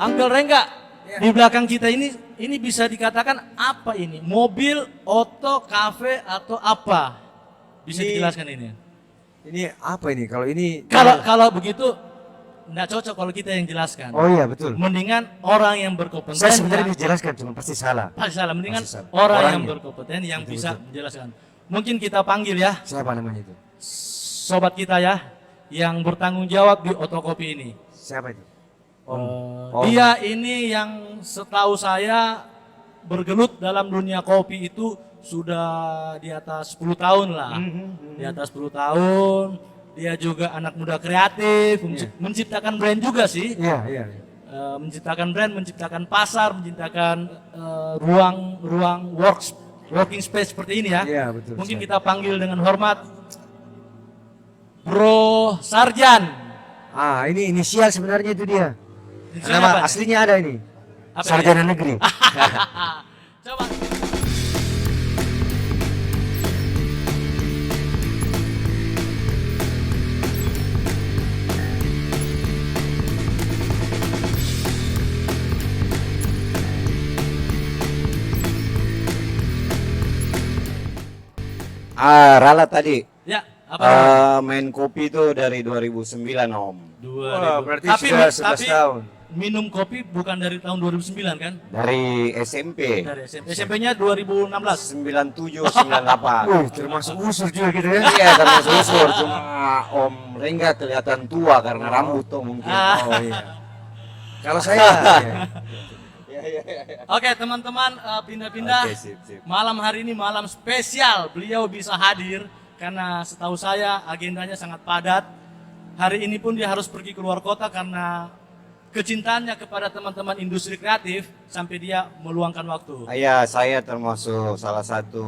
Uncle Rengga, di belakang kita ini bisa dikatakan apa ini? Mobil, oto, kafe atau apa? Bisa dijelaskan ini? Ini apa ini? Kalau ini Kalau begitu nggak cocok kalau kita yang jelaskan. Oh iya betul. Mendingan orang yang berkompeten. Saya sebenarnya dijelaskan cuma pasti salah. Pasti salah. Mendingan Pasti salah. orang yang Orangnya. berkompeten yang Betul, bisa betul. menjelaskan. Mungkin kita panggil ya Siapa namanya itu? sobat kita ya yang bertanggung jawab di Otokopi ini. Siapa itu? Om. Dia ini yang setahu saya bergelut dalam dunia kopi itu sudah di atas 10 tahun lah. Di atas 10 tahun. Dia juga anak muda kreatif, menciptakan brand juga sih. Iya. Menciptakan brand, menciptakan pasar, menciptakan ruang working space seperti ini ya. Iya, betul. Mungkin kita panggil dengan hormat Bro Sarjan. Ini inisial sebenarnya itu dia. Inisialnya Nama apa? aslinya ada ini. Apa Sarjana Negeri. Coba. Rala tadi Ya, apa? main kopi itu dari 2009 Om. 2000. berarti tapi, sudah 11 tapi tahun. minum kopi bukan dari tahun 2009 kan? Dari SMP. Dari SMP. SMP-nya 2016. 97, 98. Termasuk usul juga gitu ya. Iya termasuk usur, cuma Om Rengga kelihatan tua karena rambut tuh mungkin. Oh iya. Kalau saya Oke, teman-teman pindah-pindah. Oke, sip. Malam hari ini malam spesial. Beliau bisa hadir karena setahu saya agendanya sangat padat. Hari ini pun dia harus pergi keluar kota karena kecintaannya kepada teman-teman industri kreatif sampai dia meluangkan waktu. Iya, saya termasuk salah satu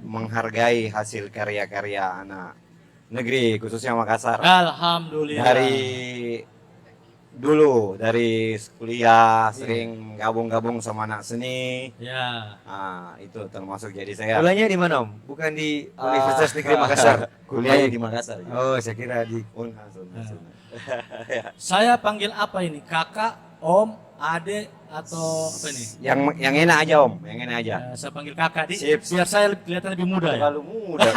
menghargai hasil karya-karya anak negeri khususnya Makassar. Alhamdulillah. Dari kuliah sering gabung-gabung sama anak seni. Ya. Itu termasuk jadi saya. kuliahnya di mana Om? Bukan di Universitas Negeri Makassar. Kuliahnya di Makassar. Oh, saya kira di Unhas. Saya panggil apa ini? Kakak, Om, Ade atau apa ini? Yang enak aja Om, yang enak aja. Saya panggil kakak Sip. biar saya kelihatan lebih muda ya.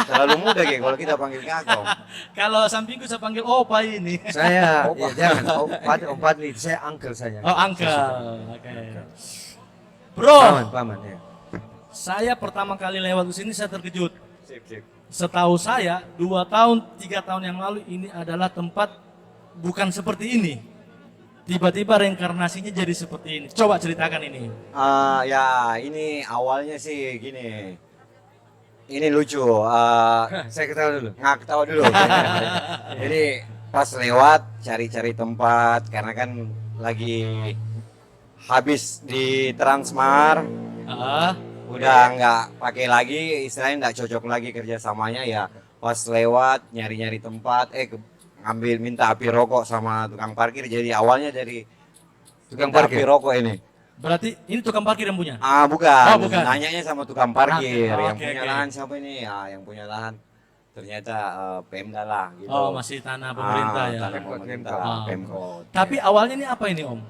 Terlalu muda kayak kalau kita panggil kakak Om. Kalau sampingku saya panggil opa ini. saya jangan Om Padli, saya uncle saya. Oh, Angkel. Oke. Bro, Paman ya. saya pertama kali lewat ke sini saya terkejut. Sip. Setahu saya 2 tahun, 3 tahun yang lalu ini adalah tempat bukan seperti ini. Tiba-tiba reinkarnasinya jadi seperti ini. Coba ceritakan ini. Ya ini awalnya sih gini. Ini lucu. Saya ketawa dulu. Ketawa dulu. Jadi pas lewat cari-cari tempat karena kan lagi habis di Transmart. Ah, Udah nggak pakai lagi, istilahnya nggak cocok lagi kerjasamanya ya. Pas lewat nyari-nyari tempat, ngambil minta api rokok sama tukang parkir. Jadi awalnya dari Tukang minta parkir? api rokok ini. berarti ini tukang parkir yang punya? Bukan. Oh, bukan. Nanyanya sama tukang parkir. Oke, Yang punya oke. lahan siapa ini? Yang punya lahan ternyata Pemda lah gitu. Oh, masih tanah pemerintah ya. Tanah pemerintah, Pemkot. Pemkot. Tapi awalnya ini apa ini, Om?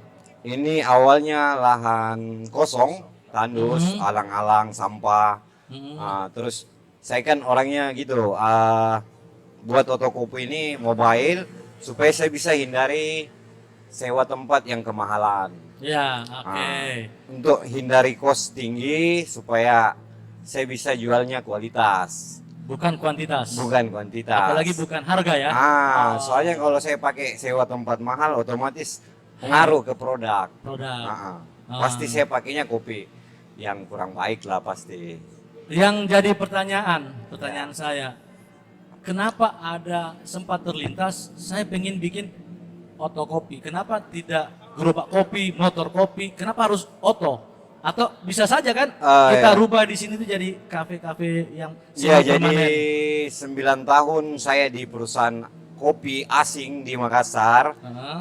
Ini awalnya lahan kosong, tandus, alang-alang, sampah. Terus saya kan orangnya gitu, buat Otokopi ini mobile supaya saya bisa hindari sewa tempat yang kemahalan. Ya, oke. Untuk hindari kos tinggi supaya saya bisa jualnya kualitas, Bukan kuantitas. bukan kuantitas. Apalagi bukan harga ya. Soalnya kalau saya pakai sewa tempat mahal otomatis pengaruh ke produk. Produk. Pasti saya pakainya kopi yang kurang baik lah pasti. Yang jadi pertanyaan saya, kenapa ada sempat terlintas, saya pengen bikin Otokopi. Kenapa tidak gerobak kopi, motor kopi? Kenapa harus oto? Atau bisa saja kan kita rubah di sini tuh jadi kafe-kafe yang Ya, semi jadi permanen. 9 tahun saya di perusahaan kopi asing di Makassar.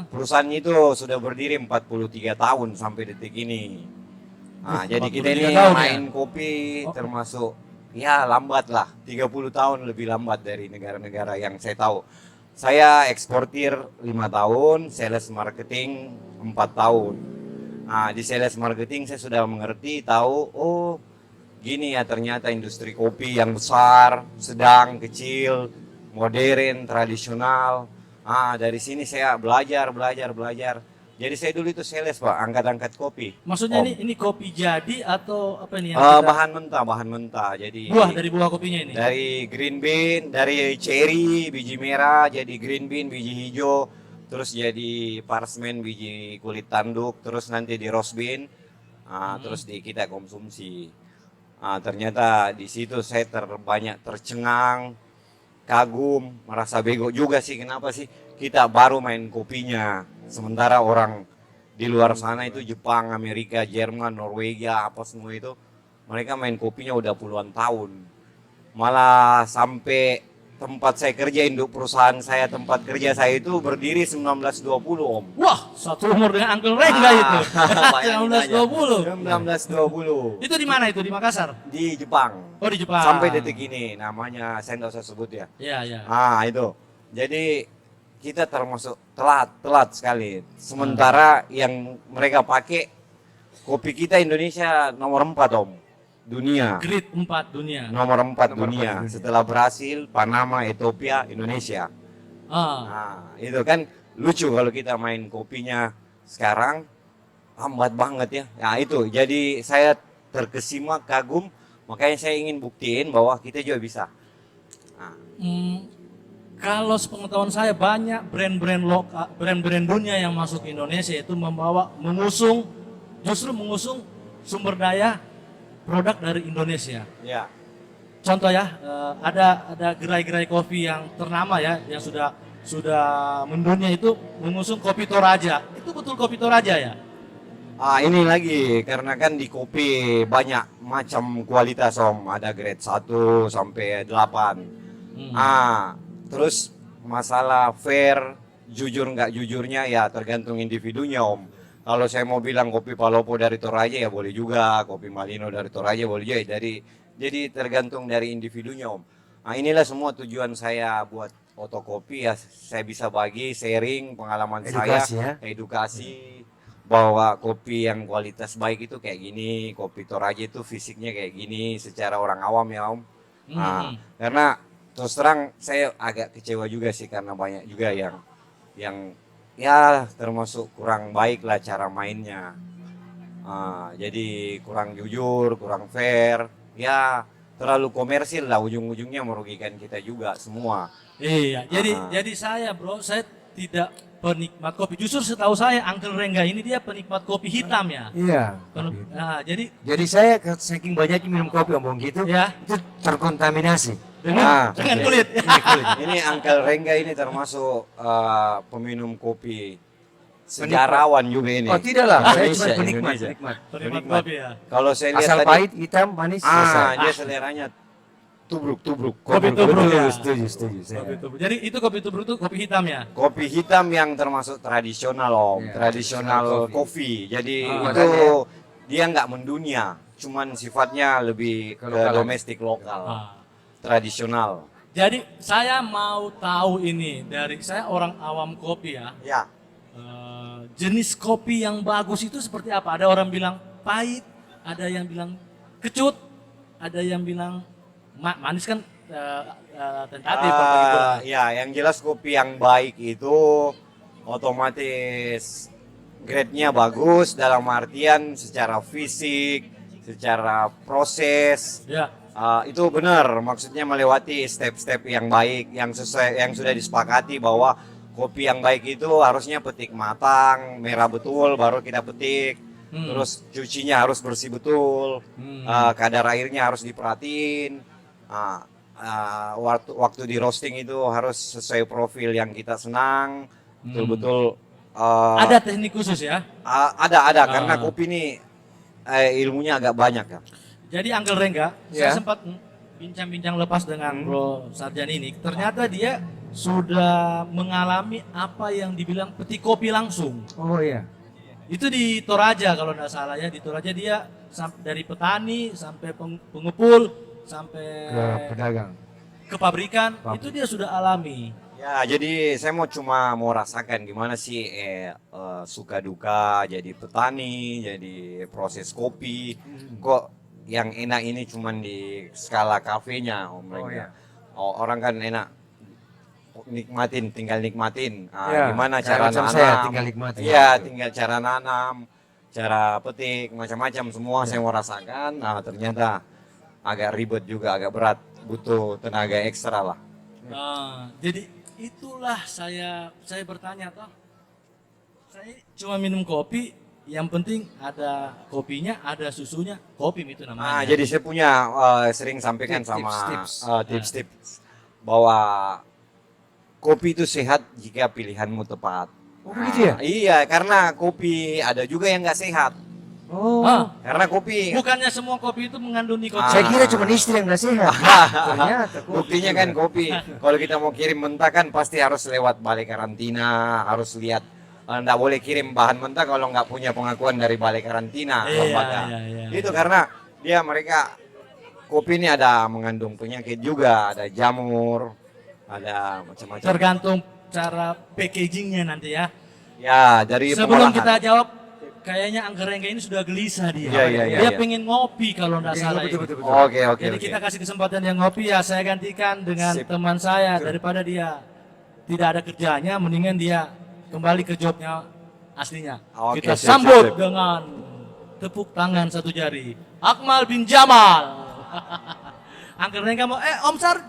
Perusahaan itu sudah berdiri 43 tahun sampai detik ini. Jadi kita 43 ini tahun ya? main kopi termasuk ya lambat lah, 30 tahun lebih lambat dari negara-negara yang saya tahu. Saya eksportir 5 tahun, sales marketing 4 tahun. Nah, di sales marketing saya sudah mengerti, tahu, oh gini ya ternyata industri kopi yang besar, sedang, kecil, modern, tradisional. Ah, dari sini saya belajar. Jadi saya dulu itu sales Pak, angkat-angkat kopi. Maksudnya Om. ini kopi jadi atau apa ini yang kita Bahan mentah. Jadi buah dari buah kopinya ini? dari green bean, dari cherry, biji merah, jadi green bean, biji hijau, terus jadi parchment, biji kulit tanduk, terus nanti di roast bean, terus kita konsumsi. Ternyata di situ saya banyak tercengang, kagum, merasa bego juga sih. Kenapa sih kita baru main kopinya, sementara orang di luar sana itu Jepang, Amerika, Jerman, Norwegia, apa semua itu mereka main kopinya udah puluhan tahun. Malah sampai tempat saya kerja, induk perusahaan saya, tempat kerja saya itu berdiri 1920 Om. Wah, satu umur dengan Uncle Rengga itu. Bayangin aja. 1920. 1920. Itu di mana itu? Di Makassar? Di Jepang. Oh, di Jepang. Sampai detik ini, namanya saya nggak usah sebut ya. Iya, iya. Itu. Jadi kita termasuk telat sekali. Sementara yang mereka pakai kopi kita Indonesia nomor 4 Om. Dunia. Grade 4 dunia. Nomor 4 dunia. Setelah Brasil, Panama, Ethiopia, Indonesia. Itu kan lucu kalau kita main kopinya sekarang lambat banget ya. Nah itu, jadi saya terkesima, kagum, makanya saya ingin buktiin bahwa kita juga bisa. Kalau sepengetahuan saya banyak brand-brand lokal, brand-brand dunia yang masuk ke Indonesia itu mengusung sumber daya produk dari Indonesia. Ya. Contoh ya, ada gerai-gerai kopi yang ternama ya, yang sudah mendunia itu mengusung kopi Toraja. Itu betul kopi Toraja ya? Ini lagi karena kan di kopi banyak macam kualitas Om, ada grade 1 sampai 8. Terus masalah fair, jujur nggak jujurnya ya tergantung individunya Om. Kalau saya mau bilang kopi Palopo dari Toraja ya boleh juga, kopi Malino dari Toraja boleh juga. Jadi tergantung dari individunya Om. Inilah semua tujuan saya buat Otokopi ya, saya bisa bagi sharing pengalaman Edukasi, saya, edukasi bahwa kopi yang kualitas baik itu kayak gini, kopi Toraja itu fisiknya kayak gini secara orang awam ya Om. Karena terus terang saya agak kecewa juga sih karena banyak juga yang ya termasuk kurang baik lah cara mainnya. Jadi kurang jujur, kurang fair, ya terlalu komersil lah, ujung-ujungnya merugikan kita juga semua. Iya, jadi saya tidak penikmat kopi. Justru setahu saya Uncle Rengga ini dia penikmat kopi hitam ya. Iya. Jadi saya saking banyaknya minum kopi omong gitu, ya, itu terkontaminasi. dengan kulit. Ini Uncle Rengga ini termasuk peminum kopi sejarawan juga ini. Oh tidak lah, saya Indonesia, cuma penikmat. Penikmat kopi ya. Kalau saya lihat Asal tadi, pahit, hitam, manis, selesai. dia seleranya tubruk. Kopi tubruk ya. Setuju. Kopi tubruk. Jadi itu kopi tubruk itu kopi hitam ya. Kopi hitam yang termasuk tradisional Om, Ya, tradisional tradisional kopi. Jadi itu makanya. dia nggak mendunia, cuman sifatnya lebih ke Kelokalan. domestik lokal, tradisional. Jadi saya mau tahu ini dari saya orang awam kopi ya. Ya. Jenis kopi yang bagus itu seperti apa? Ada orang bilang pahit, ada yang bilang kecut, ada yang bilang manis kan tentatif apa gitu. Ya, yang jelas kopi yang baik itu otomatis grade-nya bagus dalam artian secara fisik, secara proses. Ya. Itu benar, maksudnya melewati step-step yang baik, yang sesuai, yang sudah disepakati bahwa kopi yang baik itu harusnya petik matang, merah betul, baru kita petik. Terus cucinya harus bersih betul, kadar airnya harus diperhatiin. Waktu di roasting itu harus sesuai profil yang kita senang, betul-betul. Ada teknik khusus ya? Ada, karena kopi ini ilmunya agak banyak ya. Jadi Uncle Rengga, Ya. saya sempat bincang-bincang lepas dengan Bro Sarjan ini. Ternyata dia sudah mengalami apa yang dibilang petik kopi langsung. Oh iya. Itu di Toraja kalau tidak salah ya. Di Toraja dia dari petani sampai pengepul sampai Ke pedagang. ke pabrikan, itu dia sudah alami. Ya, jadi saya cuma mau rasakan gimana sih suka duka jadi petani, jadi proses kopi. Kok yang enak ini cuman di skala kafenya, Om Oh, Rengga. ya. Orang kan enak nikmatin, tinggal nikmatin. Ya, Gimana kayak cara macam nanam? saya, tinggal nikmatin. Iya, tinggal cara nanam, cara petik, macam-macam semua saya mau rasakan. Nah, ternyata agak ribet juga, agak berat, butuh tenaga ekstra lah. Jadi itulah saya bertanya toh. Saya cuma minum kopi, yang penting ada kopinya, ada susunya, kopi itu Nah, namanya. jadi saya punya sering sampaikan sama Tips. tips bahwa kopi itu sehat jika pilihanmu tepat. Oh, begitu ya? Iya, karena kopi ada juga yang nggak sehat. Oh. Karena kopi, Bukannya semua kopi itu mengandung nikotin. Saya kira cuma istri yang nggak sehat. Ternyata kopi buktinya juga. kan kopi. Kalau kita mau kirim mentah kan pasti harus lewat balai karantina, harus lihat. Nggak boleh kirim bahan mentah kalau nggak punya pengakuan dari balai karantina. Iya, lembaga. iya. Itu karena mereka kopi ini ada mengandung penyakit juga, ada jamur, ada macam-macam. Tergantung cara packagingnya nanti ya. Ya, dari Sebelum pengolahan. kita jawab, kayaknya Anggerengga ini sudah gelisah dia. Iya. Dia pengen ngopi kalau nggak salah. Betul, ini. betul. Oke. Jadi kita kasih kesempatan dia ngopi ya. Saya gantikan dengan Sip. teman saya daripada dia tidak ada kerjanya, mendingan dia kembali ke jobnya aslinya. Oke, Kita sip, sambut sip. dengan tepuk tangan satu jari. Akmal bin Jamal. Anggerengga mau, Om Sar,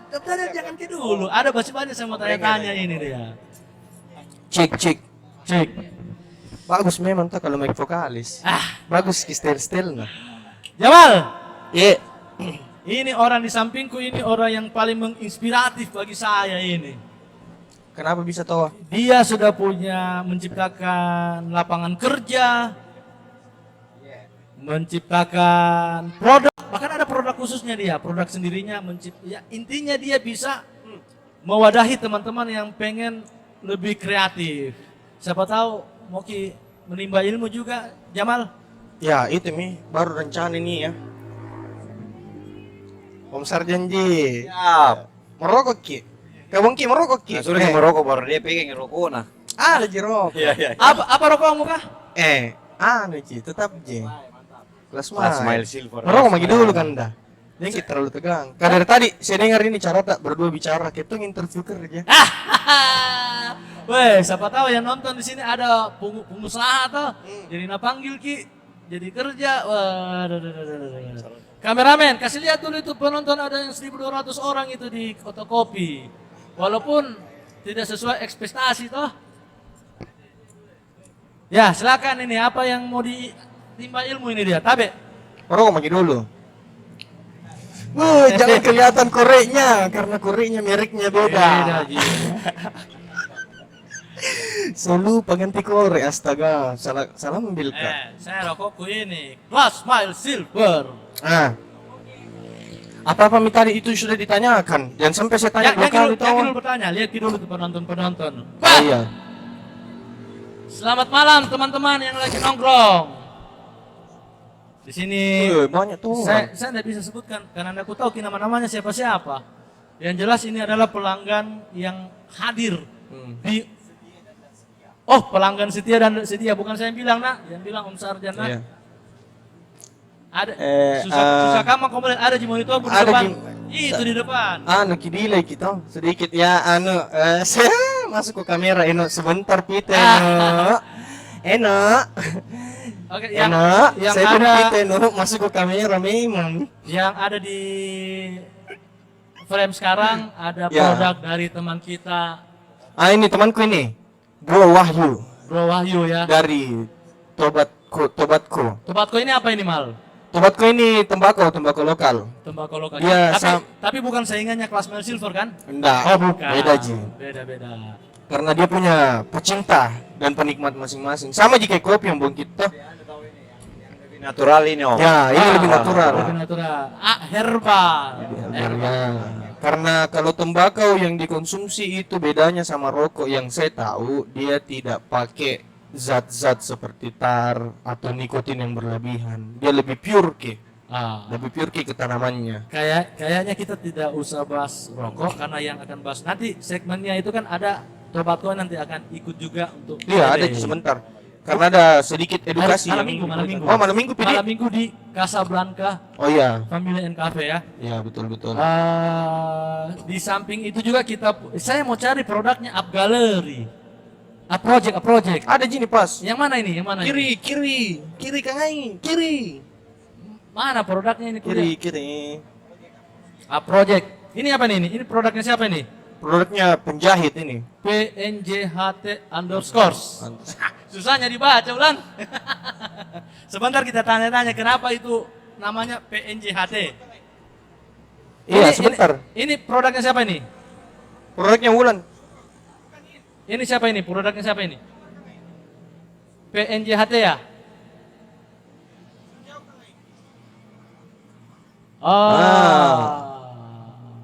jangan ke dulu. Ada masih banyak saya mau tanya-tanya ini dia. Cek. Cek. Bagus memang tuh kalau make vokalis. Bagus style nah. Jamal, Iya. ini orang di sampingku, ini orang yang paling menginspiratif bagi saya ini. Kenapa bisa tahu? Dia sudah punya menciptakan lapangan kerja, menciptakan produk, bahkan ada produk khususnya dia, produk sendirinya ya, intinya dia bisa mewadahi teman-teman yang pengen lebih kreatif. Siapa tahu Moki menimba ilmu juga, Jamal. Ya itu Mi, baru rencana ini ya. Om Sar janji Ya, merokok Ki. Kamu Ki merokok Ki. nah, sudah merokok baru dia pegang rokok nah. Ada jeruk. Iya. Apa rokokmu kah? Anu Ki, tetap Ji. Kelas Smile smile. silver. Merokok lagi dulu kan dah. Dengki terlalu tegang. Karena dari tadi saya dengar ini cara tak berdua bicara, kita interview kerja. Weh, siapa tahu yang nonton di sini ada pengusaha atau jadi panggil Ki, jadi kerja. Waduh. Kameramen, kasih lihat dulu itu penonton ada yang 1.200 orang itu di fotokopi. Walaupun tidak sesuai ekspektasi toh. Ya, silakan ini apa yang mau ditimba ilmu ini dia, Tabe. Merokok lagi dulu. Wah, jangan kelihatan koreknya karena koreknya mereknya beda. Ji. Selalu pengganti korek, astaga. Salah ambil Kak. Saya rokokku ini Glass Smile Silver. Apa-apa tadi itu sudah ditanyakan. Dan sampai saya tanya dua kali Yang dulu tahu. bertanya, lihat dulu tuh penonton-penonton. Iya. Selamat malam teman-teman yang lagi nongkrong. Di sini Banyak tuh. saya tidak bisa sebutkan karena aku tahu nama-namanya siapa-siapa. Yang jelas ini adalah pelanggan yang hadir di pelanggan setia dan setia, bukan saya yang bilang nak, yang bilang Om Sarjana. Iya. Ada Eh, susah kamu kemudian ada di monitor di ada depan. di- Itu di depan. Anu kidilai kita sedikit ya saya masuk ke kamera sebentar Pite Eno. Oke, Eno, yang saya ada Pite masuk ke kamera memang. yang ada di frame sekarang ada Ya. produk dari teman kita Ini temanku ini. Bro Wahyu Bro Wahyu ya. dari Tobatku. Tempatku ini apa ini Mal? Tobatku ini tembakau lokal. Tembakau lokal. Iya, Tapi bukan saingannya kelas Mel Silver kan? Enggak. Bukan. Beda Ji. Beda. Karena dia punya pecinta dan penikmat masing-masing. Sama jika kopi yang bungkit toh. Lebih natural ini Om. Ya, ini lebih natural. Lebih natural. Herbal. Ya, karena kalau tembakau yang dikonsumsi itu bedanya sama rokok yang saya tahu dia tidak pakai zat-zat seperti tar atau nikotin yang berlebihan. Dia lebih pure ke. lebih pure ke tanamannya. Kayaknya kita tidak usah bahas rokok karena yang akan bahas nanti segmennya itu kan ada tobacco nanti akan ikut juga untuk Iya, ada PDD. sebentar. Karena ada sedikit edukasi. Malam minggu. Oh, malam minggu, Pidi. Malam minggu di Casablanca Oh iya. Family and Cafe ya. Iya, betul. Di samping itu juga saya mau cari produknya Up Gallery. Up Project. Ada gini pas. Yang mana ini? Kiri Kang Ai, kiri. Mana produknya ini? Kiri. Up Project. Ini apa nih? Ini produknya siapa ini? Produknya penjahit ini. PNJHT underscores. Susahnya dibaca ulang. Sebentar kita tanya-tanya kenapa itu namanya PNJHT. Iya, sebentar. Ini produknya siapa ini? Produknya Wulan. Ini siapa ini? Produknya siapa ini? PNJHT ya?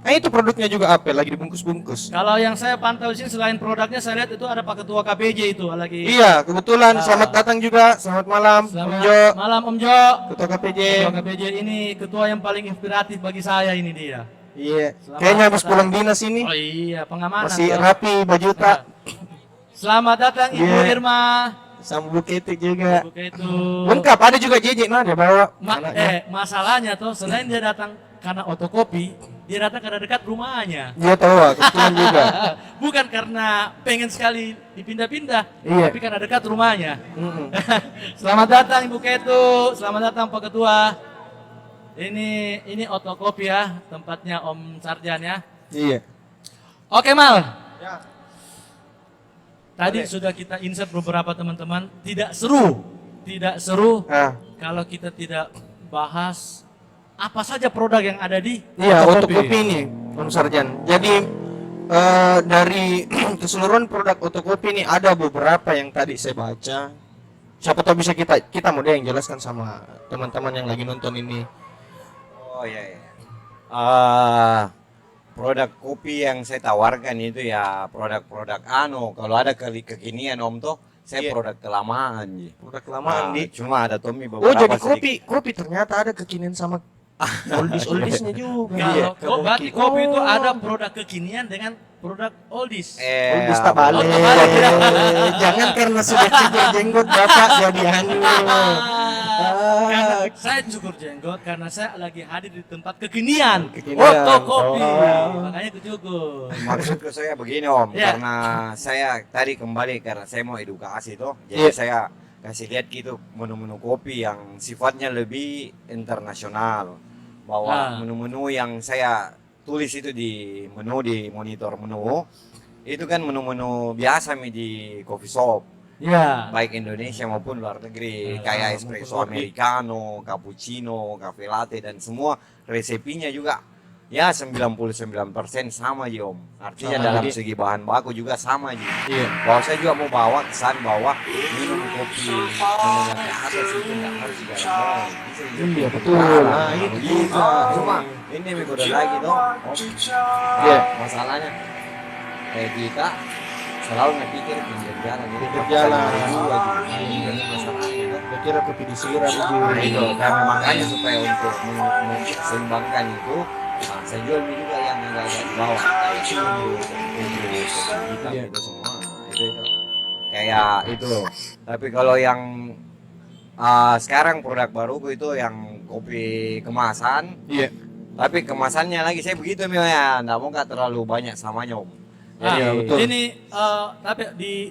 Nah, itu produknya juga apa? Lagi dibungkus-bungkus. Kalau yang saya pantau di sini selain produknya saya lihat itu ada Pak Ketua KPJ itu lagi. Iya, kebetulan selamat datang juga. Selamat malam, Om Jo. Malam Om Jo. Ketua KPJ. Ketua KPJ ini ketua yang paling inspiratif bagi saya ini dia. Iya. Selamat Kayaknya habis datang. pulang dinas ini. Oh iya, pengamanan. Masih toh. rapi baju tak. Selamat datang Ibu Iya. Irma. Sama Bu Ketik juga. Buka itu. Lengkap, ada juga JJ nah dia bawa. anaknya. Masalahnya tuh selain dia datang karena otokopi, dia datang karena dekat rumahnya. Dia tahu, kebetulan juga. Bukan karena pengen sekali dipindah-pindah, Iya. tapi karena dekat rumahnya. Mm-mm. Selamat datang Ibu Ketu, selamat datang Pak Ketua. Ini otokopi ya, tempatnya Om Sarjan ya. Iya. Oke Mal. Ya. Tadi sudah kita insert beberapa teman-teman, tidak seru Ah, kalau kita tidak bahas apa saja produk yang ada di iya, otokopi. otokopi ini, Om Sarjan. Jadi dari keseluruhan produk otokopi ini ada beberapa yang tadi saya baca. Siapa tahu bisa kita mau deh yang jelaskan sama teman-teman yang lagi nonton ini. Oh iya. Produk kopi yang saya tawarkan itu ya produk-produk kalau ada kekinian Om toh saya Iya. produk kelamaan Ji. Produk kelamaan di. Cuma ada Tommy Oh, beberapa jadi sedikit. kopi ternyata ada kekinian sama oldiesnya juga. Kalau Iya. berarti kopi itu ada produk kekinian dengan produk oldies. Oldies tak balik. Oh, tak balik. Jangan karena sudah cukur jenggot Bapak jadi anu. Karena saya cukur jenggot karena saya lagi hadir di tempat kekinian. Kekinian. Otokopi. Oh. Makanya kucukur. Maksudku saya begini Om, Iya. karena saya tadi kembali karena saya mau edukasi toh. Jadi Iya. saya kasih lihat gitu menu-menu kopi yang sifatnya lebih internasional. Bahwa menu-menu yang saya tulis itu di monitor menu itu kan menu-menu biasa di coffee shop Ya. baik Indonesia maupun luar negeri kayak espresso americano, cappuccino, cafe latte dan semua resepinya juga ya 99% sama Ji Om. Artinya Sama, dalam Ji. segi bahan baku juga sama Ji. Iya. Bahwa saya juga mau bawa kesan bahwa minum kopi menengah ke atas itu nggak harus segala macam. Bisa juga Iya, betul. Nah, Nah, itu juga. Cuma ini minggu lagi toh. Iya. Masalahnya kita selalu ngepikir pinggir jalan jadi Pinggir jalan. ini masalahnya kan. Saya kira kopi disiram Nah, itu juga. karena makanya supaya untuk menseimbangkan itu saya jual mie juga yang agak-agak di bawah kayak hitam Iya. itu semua itu kayak itu tapi kalau yang sekarang produk baruku itu yang kopi kemasan Iya. tapi kemasannya lagi saya begitu ya nggak mau nggak terlalu banyak samanya Om. Nah, Iya, betul. ini tapi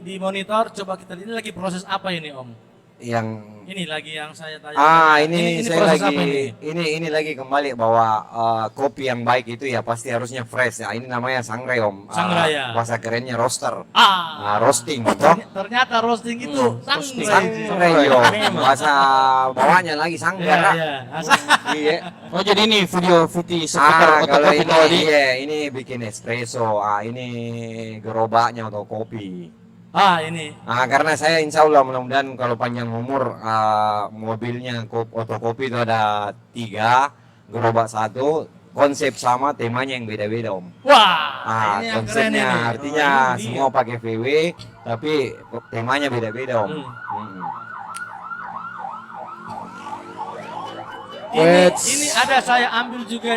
di monitor coba kita lihat ini lagi proses apa ini Om? Yang Ini lagi yang saya tanya. ini saya proses lagi apa ini lagi kembali bahwa kopi yang baik itu ya pasti harusnya fresh ya. Ini namanya sangrai Om. Sangrai, ya. Bahasa kerennya roaster. Ah, Roasting toh. ternyata roasting itu roasting. Sangrai yo. Bahasa bawahnya lagi Ya, sanggar. ya. Iya. Oh, jadi ini video Viti seputar Kalau otokopi ini tadi. ini bikin espresso. Ini gerobaknya atau kopi. Ini. Karena saya insya Allah mudah-mudahan kalau panjang umur mobilnya otokopi itu ada 3, gerobak 1, konsep sama, temanya yang beda-beda Om. Wah, ini yang keren Konsepnya ini. artinya Oh, ini semua pakai VW, tapi temanya beda-beda Om. Hmm. Ini ada saya ambil juga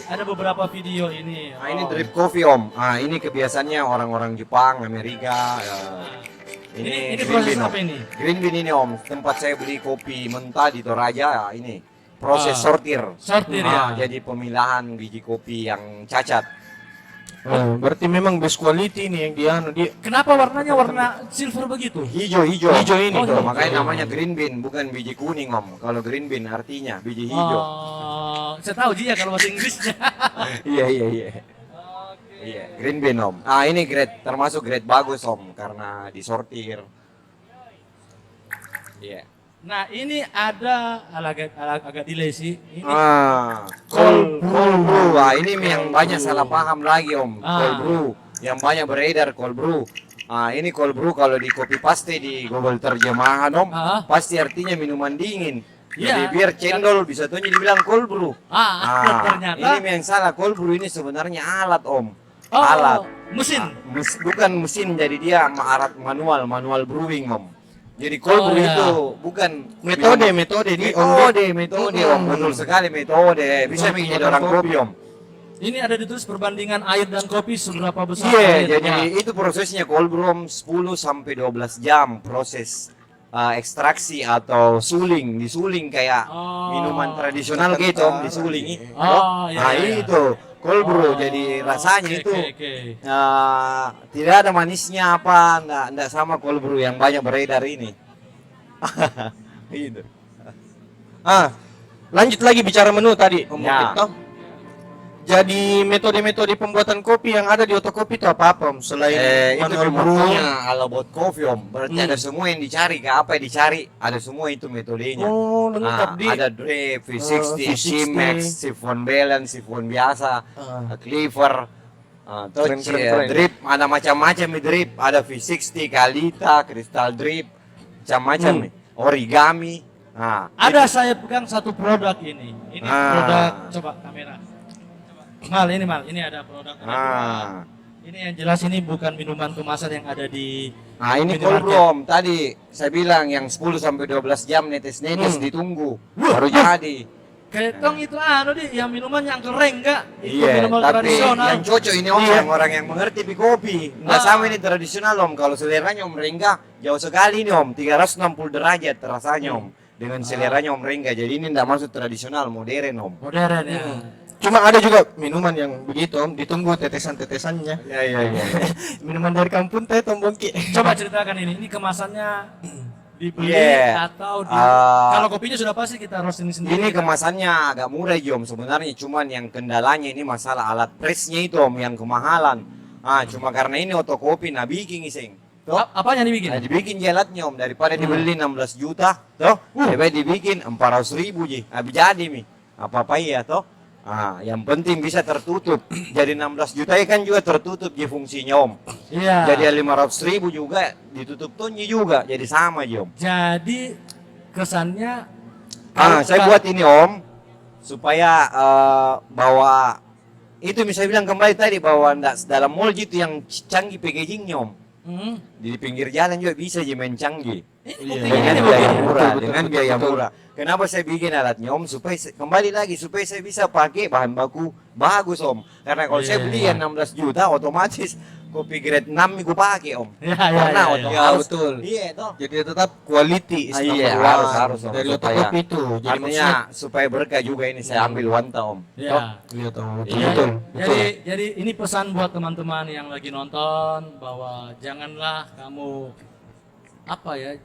ada beberapa video ini. Nah, ini drip coffee om. Nah, ini kebiasaannya orang-orang Jepang, Amerika. Ini green proses bean, apa om. ini? Green bean ini om. Tempat saya beli kopi mentah di Toraja. Ini proses sortir. Sortir Ah, ya. jadi pemilahan biji kopi yang cacat. Oh, berarti memang best quality ini yang dia Kenapa warnanya warna silver begitu? Hijau. Hijau ini. Itu, Oh, makanya hijau. namanya green bean, bukan biji kuning om. Kalau green bean artinya biji hijau. Oh, saya tahu dia kalau bahasa Inggrisnya. Iya. Iya, green bean om. Ah ini grade termasuk grade bagus om karena disortir. Iya. Nah, ini ada agak delay sih. Ini Cold brew. Ah ini yang banyak salah paham lagi om. Ah. Cold brew yang banyak beredar cold brew. Ah ini cold brew kalau di copy paste di Google terjemahan om, Ah. pasti artinya minuman dingin. Iya. Jadi biar cendol bisa tuh dibilang cold brew. ternyata. Ini yang salah cold brew ini sebenarnya alat om. Oh, Alat. mesin. Bukan mesin, jadi dia alat manual brewing om. Jadi cold Oh, brew iya. itu bukan metode ini metode om, betul sekali metode. Bisa bikin jadi orang kopi om. Ini ada ditulis perbandingan air dan kopi seberapa besar Iya, air. jadi itu prosesnya cold brew om 10 sampai 12 jam proses ekstraksi atau disuling kayak Oh. minuman tradisional gitu om, disuling. Oh, iya, Nah iya. itu cold brew, Oh, jadi rasanya oke, itu oke. tidak ada manisnya apa, enggak sama cold brew yang banyak beredar ini. Gitu. Lanjut lagi bicara menu tadi Om Ya. Mukit, toh. Jadi metode-metode pembuatan kopi yang ada di Otokopi itu apa Om? Selain Itu manual brew. metodenya ala buat kopi om. Berarti ada semua yang dicari, ke apa yang dicari, ada semua itu metodenya. Oh, lengkap di. Ada drip, V60, V60, C-Max, siphon balance, siphon biasa, cleaver, touch, Keren. drip, ada macam-macam nih drip, ada V60, Kalita, crystal drip, macam-macam nih, origami. Nah, Ada saya pegang satu produk ini. Ini Ah. produk, coba kamera. Mal, ini ada produk. ah. Ini yang jelas ini bukan minuman kemasan yang ada di Nah ini minimarket. cold brew om, tadi saya bilang yang 10 sampai 12 jam netes-netes ditunggu, baru jadi. Ketong itu yang minuman yang kering enggak? Itu Iya, minuman tapi tradisional. yang cocok ini om, yang orang yang mengerti di kopi. Nggak sama ini tradisional om, kalau seleranya om Rengga jauh sekali ini om, 360 derajat rasanya om. Dengan seleranya om Rengga, jadi ini nggak masuk tradisional, modern om. Modern ya. Cuma ada juga minuman yang begitu Om, ditunggu tetesan-tetesannya. Iya. Minuman dari kampung teh Om Bongki. Coba ceritakan ini kemasannya dibeli Iya. atau Ah. kalau kopinya sudah pasti kita roasting sendiri. Ini kemasannya agak murah om sebenarnya, cuman yang kendalanya ini masalah alat presnya itu om yang kemahalan. Cuma karena ini otokopi nah bikin iseng. Toh? Apa yang dibikin? Nah, dibikin jelatnya om, daripada dibeli 16 juta, toh? Lebih dibikin 400.000 ji, habis jadi mi. Apa iya toh? Yang penting bisa tertutup. Jadi 16 juta kan juga tertutup ji fungsinya om. Iya. Jadi 500.000 juga ditutup tonnya juga, jadi sama ji om. Jadi kesannya Saya buat ini om, supaya bawa itu bisa bilang kembali tadi bahwa dalam mall gitu yang canggih packagingnya om. Di pinggir jalan juga bisa ji main canggih. Dengan biaya murah, dengan biaya murah. Kenapa saya bikin alatnya om? Supaya kembali lagi supaya saya bisa pakai bahan baku bagus om. Karena kalau saya beli yang 16 juta otomatis kopi grade 6 gue pakai om. Karena iya, betul. Iya toh. Jadi tetap quality is Iya, number one harus om, dari supaya- Otokopi itu. Jadi Artinya supaya berkah juga ini saya ambil wanta om. Toh? Ya. lihat Om, Iya, betul. jadi ini pesan buat teman-teman yang lagi nonton bahwa janganlah kamu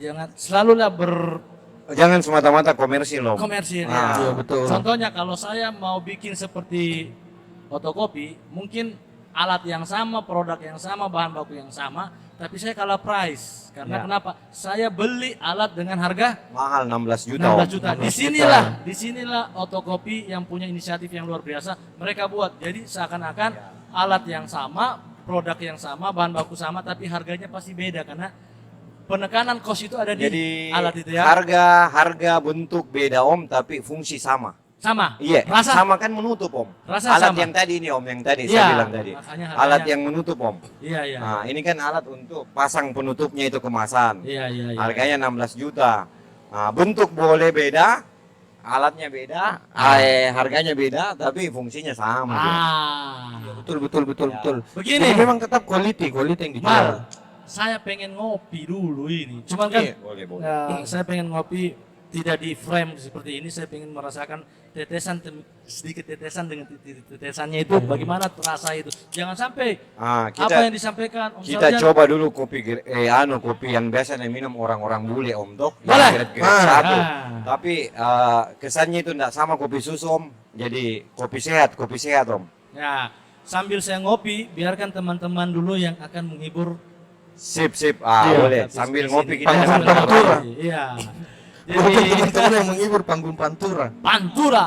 jangan selalulah Jangan semata-mata komersil om. berkomersil. Iya, betul. Contohnya kalau saya mau bikin seperti Otokopi, mungkin alat yang sama, produk yang sama, bahan baku yang sama, tapi saya kalah price. Karena Ya. kenapa? Saya beli alat dengan harga Mahal 16 juta 16 om. juta. Disinilah Otokopi yang punya inisiatif yang luar biasa. Mereka buat. Jadi seakan-akan alat yang sama, produk yang sama, bahan baku sama, tapi harganya pasti beda karena penekanan cost itu ada di Jadi alat itu ya. harga bentuk beda om tapi fungsi sama. Sama. Iya, Rasa sama kan menutup om. Rasa Alat sama. yang tadi ini om, yang tadi Iya, saya bilang tadi. makanya Alat harganya- yang menutup om. Iya, iya. Nah, ini kan alat untuk pasang penutupnya itu kemasan. Iya. Harganya 16 juta. Bentuk boleh beda, alatnya beda, harganya beda, tapi fungsinya sama. Betul betul betul Ya. betul. Begini. Jadi memang tetap quality yang dijual. Mal, saya pengen ngopi dulu ini. Cuman kan Iya. Boleh, boleh. saya pengen ngopi tidak di frame seperti ini. Saya pengen merasakan sedikit tetesan dengan tetesannya itu. Bagaimana rasa itu? Jangan sampai Ah, apa yang disampaikan Om kita Sarjan. coba dulu kopi kopi yang biasa minum orang-orang bule Om Dok. Boleh. Yang grade satu. Ah. Tapi kesannya itu enggak sama kopi susu Om. Jadi kopi sehat Om. Ya, sambil saya ngopi, biarkan teman-teman dulu yang akan menghibur. Sip. Iya, Boleh. habis Sambil di ngopi sini. kita Panggung sambil Pantura. Iya. Bukan Jadi teman-teman yang menghibur panggung Pantura. Pantura.